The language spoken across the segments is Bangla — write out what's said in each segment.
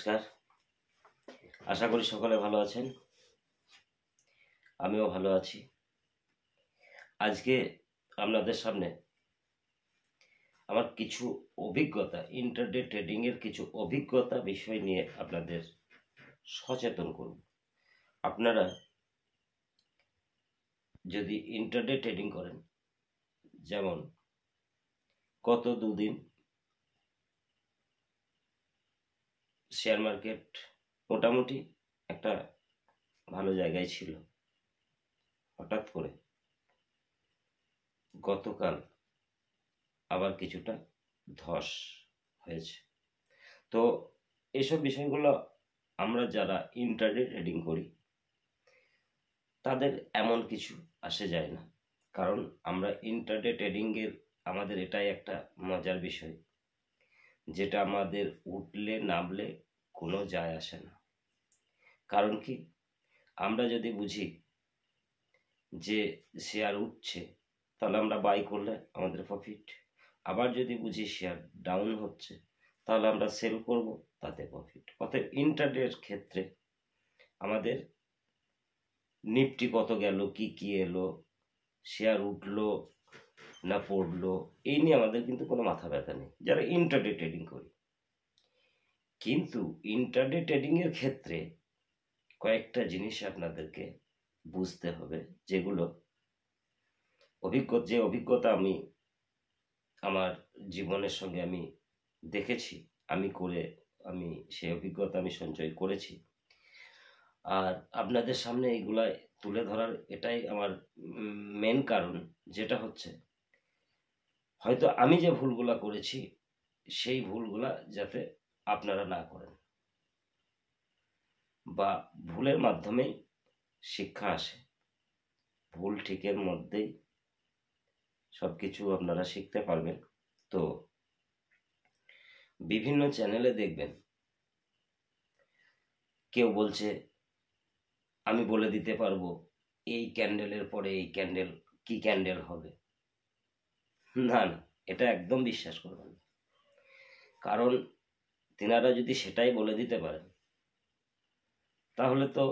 নমস্কার, আশা করি সকলে ভালো আছেন। আমিও ভালো আছি। আজকে আপনাদের সামনে আমার কিছু অভিজ্ঞতা, ইন্টারডে ট্রেডিং এর কিছু অভিজ্ঞতা বিষয় নিয়ে আপনাদের সচেতন করব। আপনারা যদি ইন্টারডে ট্রেডিং করেন, যেমন গত দুদিন শেয়ার মার্কেট মোটামুটি একটা ভালো জায়গায় ছিল, হঠাৎ করে গতকাল আবার কিছুটা ধস হয়েছে। তো এসব বিষয়গুলো আমরা যারা ইন্টারডে ট্রেডিং করি তাদের এমন কিছু আসে যায় না, কারণ আমরা ইন্টারডে ট্রেডিংয়ের আমাদের এটাই একটা মজার বিষয়, যেটা আমাদের উঠলে নামলে কোনো যায় আসে না। কারণ কি, আমরা যদি বুঝি যে শেয়ার উঠছে তাহলে আমরা বাই করলে আমাদের প্রফিট, আবার যদি বুঝি শেয়ার ডাউন হচ্ছে তাহলে আমরা সেল করব, তাতে প্রফিট। অতএব ইন্টারডের ক্ষেত্রে আমাদের নিফটি কত গেল, কি এলো, শেয়ার উঠলো না পড়লো, এই নিয়ে আমাদের কিন্তু কোনো মাথা ব্যথা নেই যারা ইন্টারডে ট্রেডিং করি। কিন্তু ইন্টারডে ট্রেডিং এর ক্ষেত্রে কয়েকটা জিনিস আপনাদেরকে বুঝতে হবে, যেগুলো যে অভিজ্ঞতা আমি আমার জীবনের সঙ্গে আমি দেখেছি, আমি সেই অভিজ্ঞতা আমি সঞ্চয় করেছি। আর আপনাদের সামনে এইগুলা তুলে ধরার এটাই আমার মেন কারণ, যেটা হচ্ছে হয়তো আমি যে ভুলগুলা করেছি সেই ভুলগুলা যাতে আপনারা না করেন, বা ভুলের মাধ্যমেই শিক্ষা আসে। ভুল ঠিকের মধ্যেই সবকিছু আপনারা শিখতে পারবেন। তো বিভিন্ন চ্যানেলে দেখবেন কেউ বলছে আমি বলে দিতে পারবো এই ক্যান্ডেলের পরে এই ক্যান্ডেল কি ক্যান্ডেল হবে। না, এটা একদম বিশ্বাস করবেন না। কারণ তিনারা যদি সেটাই বলে দিতে পারেন তাহলে তো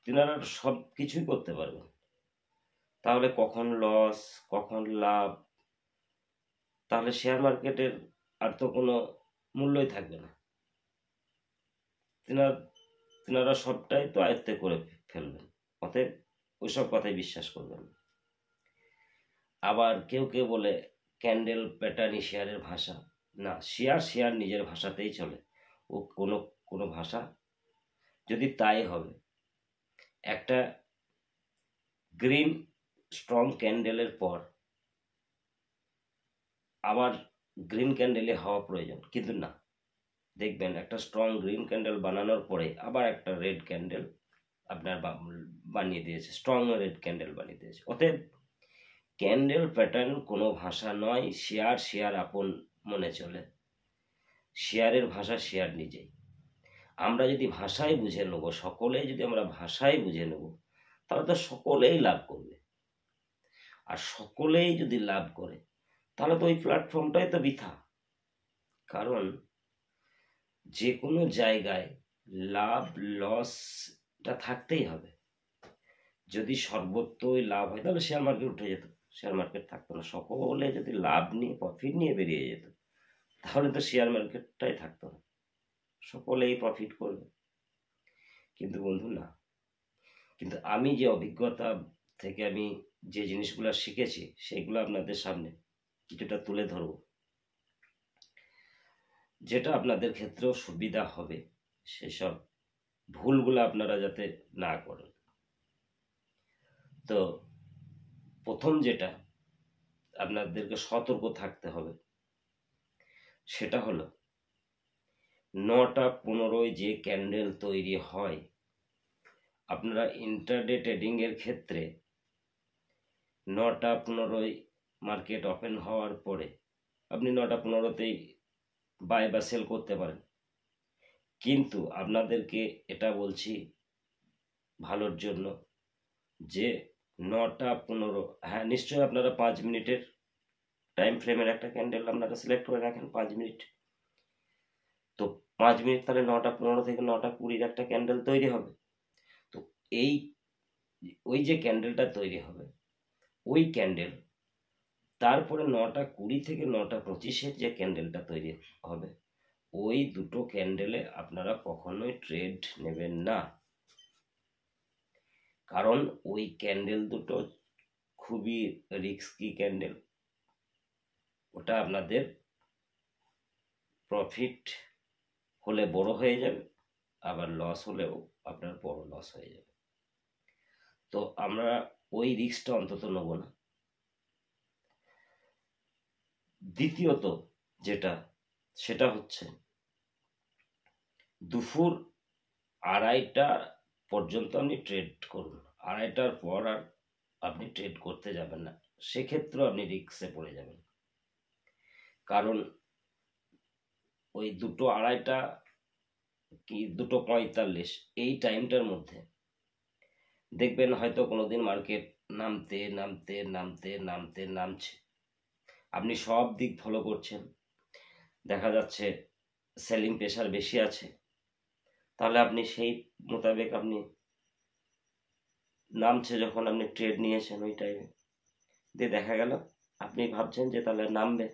তিনারা সব কিছুই করতে পারবেন। তাহলে কখন লস কখন লাভ, তাহলে শেয়ার মার্কেটের আর তো কোনো মূল্যই থাকবে না। তিনারা সবটাই তো আয়ত্তে করে ফেলবেন। অতএব ওইসব কথাই বিশ্বাস করবেন না। আবার কেউ বলে ক্যান্ডেল প্যাটার্নই শেয়ারের ভাষা। না, শেয়ার নিজের ভাষাতেই চলে। ও কোনো ভাষা যদি তাই হবে, একটা গ্রিন স্ট্রং ক্যান্ডেলের পর আবার গ্রিন ক্যান্ডেলে হওয়া প্রয়োজন, কিন্তু না, দেখবেন একটা স্ট্রং গ্রিন ক্যান্ডেল বানানোর পরে আবার একটা রেড ক্যান্ডেল আপনার বানিয়ে দিয়েছে, স্ট্রং রেড ক্যান্ডেল বানিয়ে দিয়েছে। অতএব ক্যান্ডেল প্যাটার্ন কোনো ভাষা নয়। শেয়ার আপন মনে চলে। শেয়ারের ভাষা শেয়ার নিজেই। আমরা যদি ভাষায় বুঝে নেব, সকলেই যদি আমরা ভাষায় বুঝে নেব, তাহলে তো সকলেই লাভ করবে। আর সকলেই যদি লাভ করে তাহলে তো ওই প্ল্যাটফর্মটাই তো বৃথা। কারণ যে কোনো জায়গায় লাভ লসটা থাকতেই হবে। যদি সর্বত্রই লাভ হয় তাহলে শেয়ার মার্কেট উঠে যেত, শেয়ার মার্কেট থাকতো না। সকলে যদি লাভ নিয়ে প্রফিট নিয়ে বেরিয়ে যেত তাহলে তো শেয়ার মার্কেটটাই থাকতো না, সকলেই প্রফিট করবে। কিন্তু বন্ধু না, কিন্তু আমি যে অভিজ্ঞতা থেকে আমি যে জিনিসগুলো শিখেছি সেগুলো আপনাদের সামনে কিছুটা তুলে ধরব, যেটা আপনাদের ক্ষেত্রেও সুবিধা হবে, সেসব ভুলগুলো আপনারা যাতে না করেন। তো প্রথম যেটা আপনাদেরকে সতর্ক থাকতে হবে সেটা হলো 9:15 যে ক্যান্ডেল তৈরি হয়, আপনারা ইন্টারডে ট্রেডিং এর ক্ষেত্রে 9:15 মার্কেট ওপেন হওয়ার পরে আপনি 9:15তেই বাই বা সেল করতে পারেন। কিন্তু আপনাদেরকে এটা বলছি ভালোর জন্য, যে 9:15, হ্যাঁ নিশ্চয়ই আপনারা 5 মিনিটের টাইম ফ্রেমের একটা ক্যান্ডেল আপনারা সিলেক্ট করে রাখেন, 5 মিনিট। তো 5 মিনিট তাহলে 9:15 থেকে 9:20 একটা ক্যান্ডেল তৈরি হবে। তো এই ওই যে ক্যান্ডেলটা তৈরি হবে, ওই ক্যান্ডেল তারপরে 9:20 থেকে 9:25 যে ক্যান্ডেলটা তৈরি হবে, ওই দুটো ক্যান্ডেলে আপনারা কখনোই ট্রেড নেবেন না। কারণ ওই ক্যান্ডেল দুটো খুবই রিস্কি ক্যান্ডেল। ওটা আপনাদের প্রফিট হলে বড় হয়ে যাবে, আবার লস হলেও আপনার বড় লস হয়ে যাবে। তো আমরা ওই রিস্কটা অন্তত নেব না। দ্বিতীয়ত যেটা, সেটা হচ্ছে দুপুর 2:30 পর্যন্ত আপনি ট্রেড করুন। 2:30টার পর আর আপনি ট্রেড করতে যাবেন না, সেক্ষেত্রে আপনি রিস্কে পড়ে যাবেন। কারণ ওই 2:30 কি 2:45 এই টাইমটার মধ্যে দেখবেন হয়তো কোনোদিন মার্কেট নামতে নামতে নামতে নামতে নামছে, আপনি সব দিক ফলো করছেন, দেখা যাচ্ছে সেলিং প্রেশার বেশি আছে, তাহলে আপনি সেই মোতাবেক আপনি নামছে যখন আপনি ট্রেড নিয়েছেন ওই টাইমে, দিয়ে দেখা গেল আপনি ভাবছেন যে তাহলে নামবে,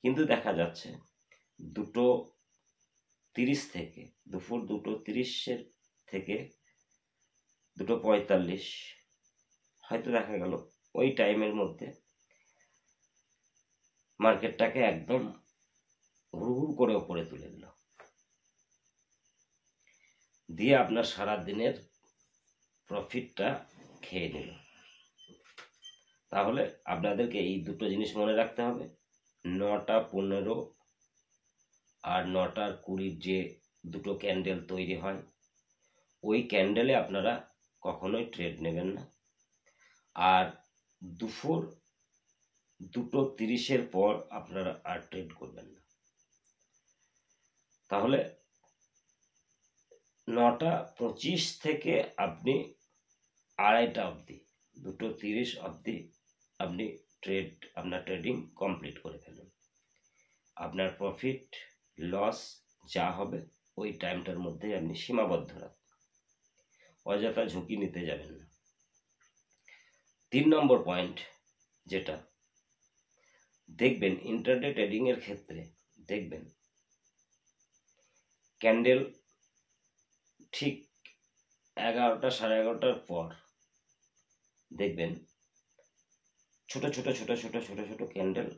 কিন্তু দেখা যাচ্ছে 2:30 থেকে দুপুর 2:30 থেকে 2:45 হয়তো দেখা গেল ওই টাইমের মধ্যে মার্কেটটাকে একদম হুড় করে ওপরে তুলে দিল, দিয়ে আপনার সারা দিনের প্রফিটটা খেয়ে নিল। তাহলে আপনাদেরকে এই দুটো জিনিস মনে রাখতে হবে। 9:15 আর 9:20 যে দুটো ক্যান্ডেল তৈরি হয়, ওই ক্যান্ডেলে আপনারা কখনোই ট্রেড নেবেন না। আর দুপুর 2:30 পর আপনারা আর ট্রেড করবেন না। তাহলে 9:25 থেকে আপনি 2:30 অবধি, 2:30 অবধি আপনি আপনার ট্রেডিং কমপ্লিট করে ফেলুন। আপনার প্রফিট লস যা হবে ওই টাইমটার মধ্যে আপনি সীমাবদ্ধ রাখুন, অযথা ঝুঁকি নিতে যাবেন না। 3 নম্বর পয়েন্ট যেটা দেখবেন ইন্ট্রাডে ট্রেডিং এর ক্ষেত্রে, দেখবেন ক্যান্ডেল ঠিক 11টা 11:30 পর দেখবেন ছোট ছোট ছোট ছোট ছোট ছোট ক্যান্ডেল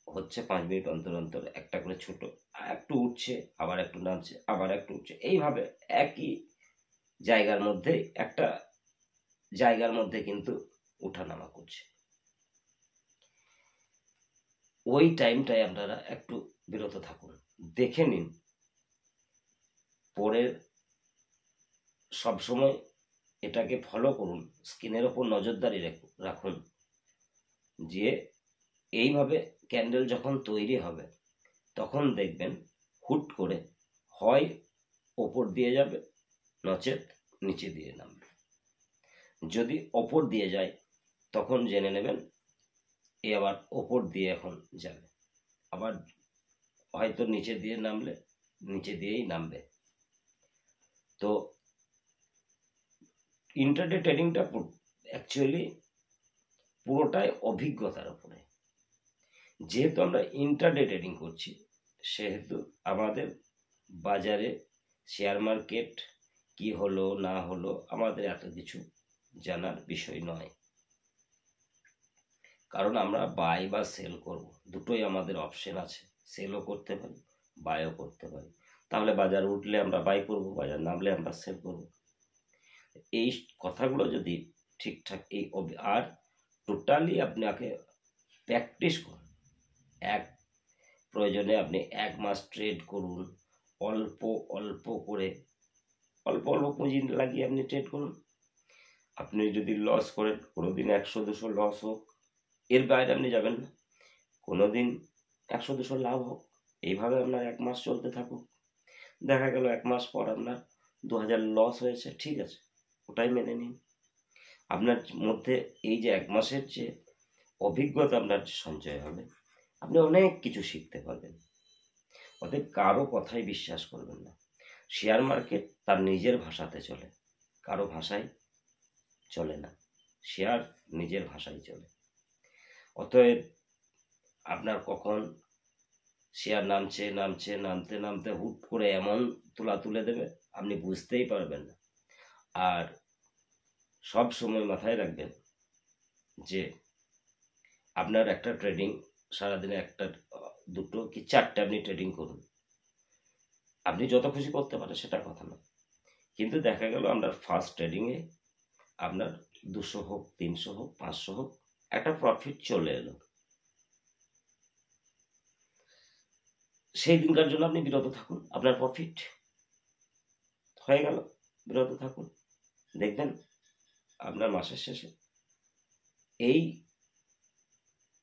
হচ্ছে, 5 মিনিট অন্তর অন্তর একটা করে ছোট, একটু উঠছে আবার একটু নামছে আবার একটু উঠছে, এইভাবে একই জায়গার মধ্যে একটা জায়গার মধ্যে কিন্তু উঠানামা করছে। ওই টাইমটায় আপনারা একটু বিরত থাকুন, দেখে নিন। পরের সবসময় এটাকে ফলো করুন, স্ক্রিনের ওপর নজরদারি রাখুন যে এইভাবে ক্যান্ডেল যখন তৈরি হবে তখন দেখবেন হুট করে হয় ওপর দিয়ে যাবে, নচেত নিচে দিয়ে নামবে। যদি ওপর দিয়ে যায় তখন জেনে নেবেন এ আবার ওপর দিয়ে এখন যাবে, আবার হয়তো নিচে দিয়ে নামলে নিচে দিয়েই নামবে। তো ইন্ট্রাডে ট্রেডিংটা অ্যাকচুয়ালি পুরোটাই অভিজ্ঞতার উপরে। যেহেতু আমরা ইন্ট্রাডে ট্রেডিং করছি, সেহেতু আমাদের বাজারে শেয়ার মার্কেট কি হলো না হলো আমাদের এত কিছু জানার বিষয় নয়। কারণ আমরা বাই বা সেল করব, দুটোই আমাদের অপশন আছে, সেলও করতে পারি বাইও করতে পারি। তাহলে বাজার উঠলে আমরা বাই করব, বাজার নামলে আমরা সেল করব। এই কথাগুলো যদি ঠিকঠাক আর টোটালি আপনাকে প্র্যাকটিস করুন, প্রয়োজনে আপনি 1 মাস ট্রেড করুন, অল্প অল্প করে অল্প অল্প পুঁজি লাগিয়ে আপনি ট্রেড করুন। আপনি যদি লস করেন, কোনোদিন 100-200 লস হোক, এর বাইরে আপনি যাবেন না। কোনোদিন 100-200 লাভ হোক, এইভাবে আপনার 1 মাস চলতে থাকুক। দেখা গেল 1 মাস পর আপনার 2000 লস হয়েছে, ঠিক আছে, ওটাই মেনে নিন। আপনার মধ্যে এই যে 1 মাসের যে অভিজ্ঞতা আপনার সঞ্চয় হবে, আপনি অনেক কিছু শিখতে পারবেন। অতএব কারো কথাই বিশ্বাস করবেন না। শেয়ার মার্কেট তার নিজের ভাষাতে চলে, কারো ভাষায় চলে না। শেয়ার নিজের ভাষায় চলে। অতএব আপনার কখন শেয়ার নামছে নামছে নামতে নামতে হুট করে এমন তুলে দেবে আপনি বুঝতেই পারবেন না। আর সব সময় মাথায় রাখবেন যে আপনার একটা ট্রেডিং সারাদিনে একটা দুটো কি চারটে আপনি ট্রেডিং করুন, আপনি যত খুশি করতে পারেন সেটা কথা না, কিন্তু দেখা গেল আপনার ফার্স্ট ট্রেডিংয়ে আপনার 200 হোক 300 হোক 500 হোক একটা প্রফিট চলে এলো, সেই দিনকার জন্য আপনি বিরত থাকুন, আপনার প্রফিট হয়ে গেল, বিরত থাকুন, দেখবেন আপনার মাসের শেষে এই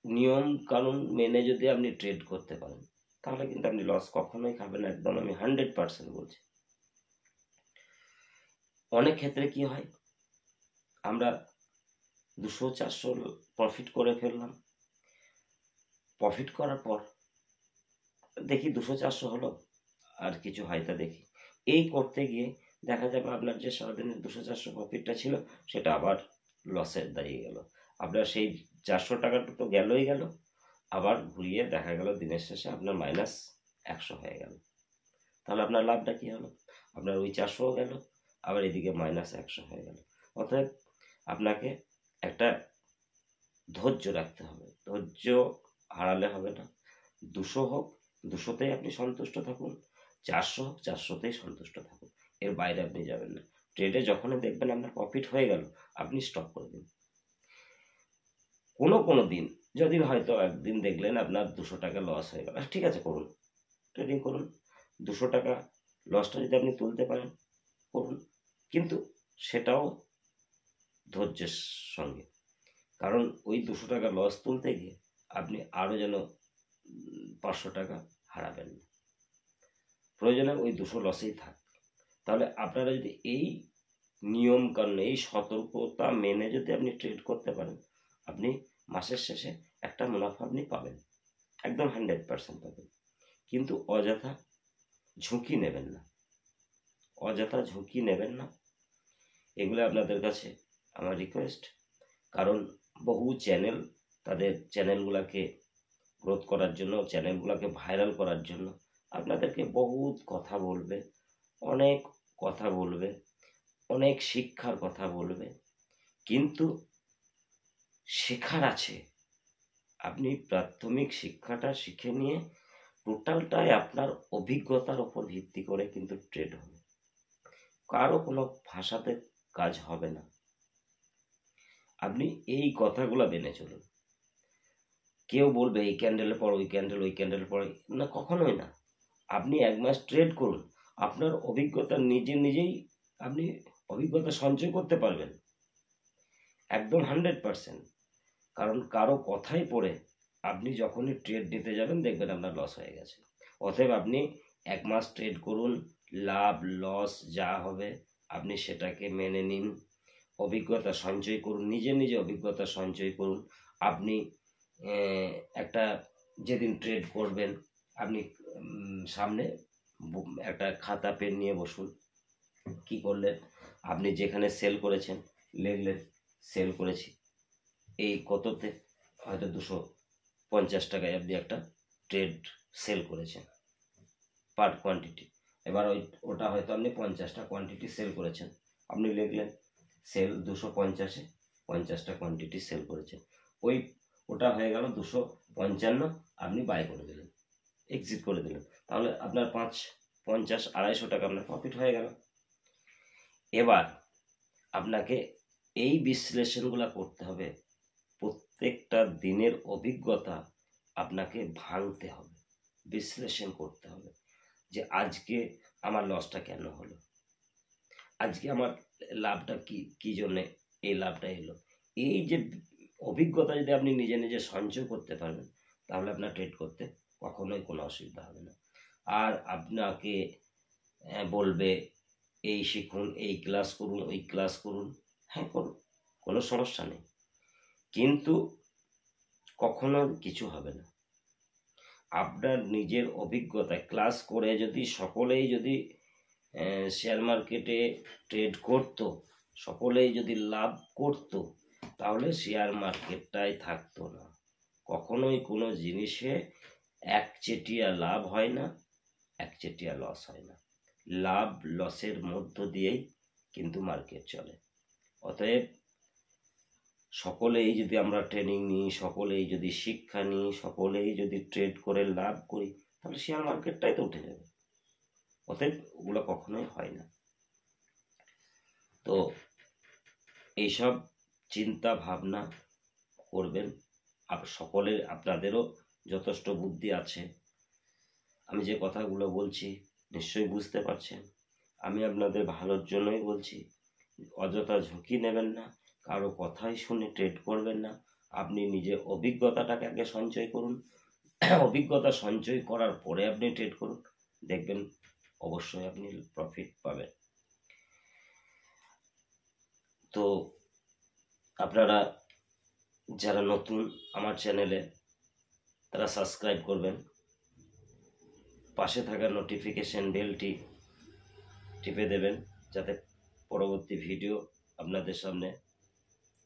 নিয়ম কানুন মেনে যদি আপনি ট্রেড করতে পারেন তাহলে কিন্তু আপনি লস কখনোই খাবেন, একদম আমি 100% বলছি। অনেক ক্ষেত্রে কি হয়, আমরা 200-400 প্রফিট করে ফেললাম, প্রফিট করার পর দেখি 200-400 হলো, আর কিছু হয় তা দেখি, এই করতে গিয়ে দেখা যাবে আপনার যে সারাদিনের 200-400 প্রফিটটা ছিল সেটা আবার লসের দাঁড়িয়ে গেল, আপনার সেই 400 টাকাটা তো গেলই গেল, আবার ঘুরিয়ে দেখা গেল দিনের শেষে আপনার -100 হয়ে গেল। তাহলে আপনার লাভটা কি হলো, আপনার ওই 400 গেল, আবার এদিকে -100 হয়ে গেল। অতএব আপনাকে একটা ধৈর্য রাখতে হবে, ধৈর্য হারালে হবে না। 200 হোক 200তেই আপনি সন্তুষ্ট থাকুন, 400 হোক 400তেই সন্তুষ্ট থাকুন, এর বাইরে আপনি যাবেন না। ট্রেডে যখনই দেখবেন আপনার প্রফিট হয়ে গেল আপনি স্টপ করে দিন। কোনো দিন যদি হয়তো একদিন দেখলেন আপনার 200 টাকা লস হয়ে গেল, ঠিক আছে করুন, ট্রেডিং করুন, 200 টাকা লসটা যদি আপনি তুলতে পারেন করুন, কিন্তু সেটাও ধৈর্যের সঙ্গে, কারণ ওই 200 টাকা লস তুলতে গিয়ে আপনি আরও যেন 500 টাকা হারাবেন না, প্রয়োজনে ওই 200 লসেই থাক। তাহলে আপনারা যদি এই নিয়ম কানুন এই সতর্কতা মেনে যদি আপনি ট্রেড করতে পারেন আপনি মাসের শেষে একটা মুনাফা আপনি পাবেন, একদম 100% পাবেন। কিন্তু অযথা ঝুঁকি নেবেন না, অযথা ঝুঁকি নেবেন না, এগুলো আপনাদের কাছে আমার রিকোয়েস্ট। কারণ বহু চ্যানেল তাদের চ্যানেলগুলোকে গ্রোথ করার জন্য, চ্যানেলগুলোকে ভাইরাল করার জন্য আপনাদেরকে বহুত কথা বলবে, অনেক কথা বলবে, অনেক শিক্ষার কথা বলবে, কিন্তু শেখার আছে, আপনি প্রাথমিক শিক্ষাটা শিখে নিয়ে টোটালটাই আপনার অভিজ্ঞতার উপর ভিত্তি করে কিন্তু ট্রেড হবে, কারো কোনো ভাষাতে কাজ হবে না। আপনি এই কথাগুলো মেনে চলুন। কেউ বলবে এই ক্যান্ডেলের পর ওই ক্যান্ডেল, ওই ক্যান্ডেলের পর না, কখনোই না। আপনি 1 মাস ট্রেড করুন, আপনার অভিজ্ঞতা নিজেই আপনি অভিজ্ঞতা সঞ্চয় করতে পারবেন, একদম 100%। কারণ কারো কথাই পড়ে আপনি যখনই ট্রেড নিতে যাবেন দেখবেন আপনার লস হয়ে গেছে। অতএব আপনি 1 মাস ট্রেড করুন, লাভ লস যা হবে আপনি সেটাকে মেনে নিন, অভিজ্ঞতা সঞ্চয় করুন, নিজে অভিজ্ঞতা সঞ্চয় করুন। আপনি একটা যেদিন ট্রেড করবেন আপনি সামনে একটা খাতা পেন নিয়ে বসুন, কি করলেন আপনি যেখানে সেল করেছেন লিখলেন সেল করেছি এই কততে, হয়তো 250 টাকায় আপনি একটা ট্রেড সেল করেছেন পার কোয়ান্টিটি, এবার ওটা হয়তো আপনি 50টা কোয়ান্টিটি সেল করেছেন, আপনি লিখলেন সেল 250-এ 50টা কোয়ান্টিটি সেল করেছেন, ওটা হয়ে গেল 255, আপনি বাই করে দিলেন, এক্সিট করে দিলেন, তাহলে আপনার 50-250 টাকা আপনার প্রফিট হয়ে গেল। এবার আপনাকে এই বিশ্লেষণগুলো করতে হবে, প্রত্যেকটা দিনের অভিজ্ঞতা আপনাকে ভাঙতে হবে, বিশ্লেষণ করতে হবে যে আজকে আমার লসটা কেন হলো, আজকে আমার লাভটা কি জন্যে এই লাভটা এলো। এই যে অভিজ্ঞতা যদি আপনি নিজে সঞ্চয় করতে পারবেন তাহলে আপনার ট্রেড করতে কখনোই কোনো অসুবিধা হবে না। আর আপনাকে বলবে এই শিখুন, এই ক্লাস করুন, ওই ক্লাস করুন, হ্যাঁ করুন, কোনো সমস্যা নেই, কিন্তু কখনো কিছু হবে না। আপনার নিজের অভিজ্ঞতায় ক্লাস করে যদি সকলেই যদি শেয়ার মার্কেটে ট্রেড করত, সকলেই যদি লাভ করত, তাহলে শেয়ার মার্কেটটাই থাকতো না। কখনোই কোনো জিনিসে একচেটিয়া লাভ হয় না, একচেটিয়া লস হয় না। লাভ লসের মধ্য দিয়েই কিন্তু মার্কেট চলে। অতএব সকলেই যদি আমরা ট্রেনিং নিই, সকলেই যদি শিক্ষা নিই, সকলেই যদি ট্রেড করে লাভ করি, তাহলে শেয়ার মার্কেটটাই তো উঠে যাবে। অতএব ওগুলো কখনোই হয় না। তো এইসব চিন্তা ভাবনা করবেন। সকলের, আপনাদেরও যথেষ্ট বুদ্ধি আছে। আমি যে কথাগুলো বলছি নিশ্চয়ই বুঝতে পারছেন। আমি আপনাদের ভালোর জন্যই বলছি। অযথা ঝুঁকি নেবেন না, কারো কথাই শুনে ট্রেড করবেন না। আপনি নিজের অভিজ্ঞতাটাকে আগে সঞ্চয় করুন। অভিজ্ঞতা সঞ্চয় করার পরে আপনি ট্রেড করুন, দেখবেন অবশ্যই আপনি প্রফিট পাবেন। তো আপনারা যারা নতুন আমার চ্যানেলে, তারা সাবস্ক্রাইব করবেন, পাশে থাকা নোটিফিকেশন বেলটি টিপে দেবেন, যাতে পরবর্তী ভিডিও আপনাদের সামনে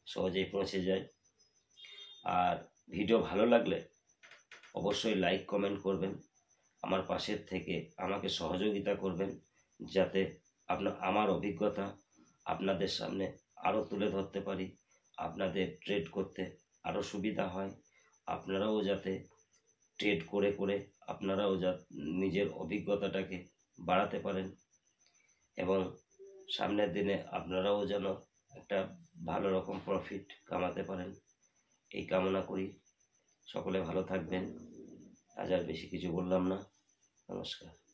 সহজেই পৌঁছে যায়। আর ভিডিও ভালো লাগলে অবশ্যই লাইক কমেন্ট করবেন, আমার পাশের থেকে আমাকে সহযোগিতা করবেন, যাতে আমার অভিজ্ঞতা আপনাদের সামনে আরও তুলে ধরতে পারি, আপনাদের ট্রেড করতে আরও সুবিধা হয়, আপনারাও যাতে ট্রেড করে করে আপনারাও নিজের অভিজ্ঞতাটাকে বাড়াতে পারেন, এবং সামনের দিনে আপনারাও যেন একটা ভালো রকম প্রফিট কামাতে পারেন, এই কামনা করি। সকলে ভালো থাকবেন। আজ আর বেশি কিছু বললাম না। নমস্কার।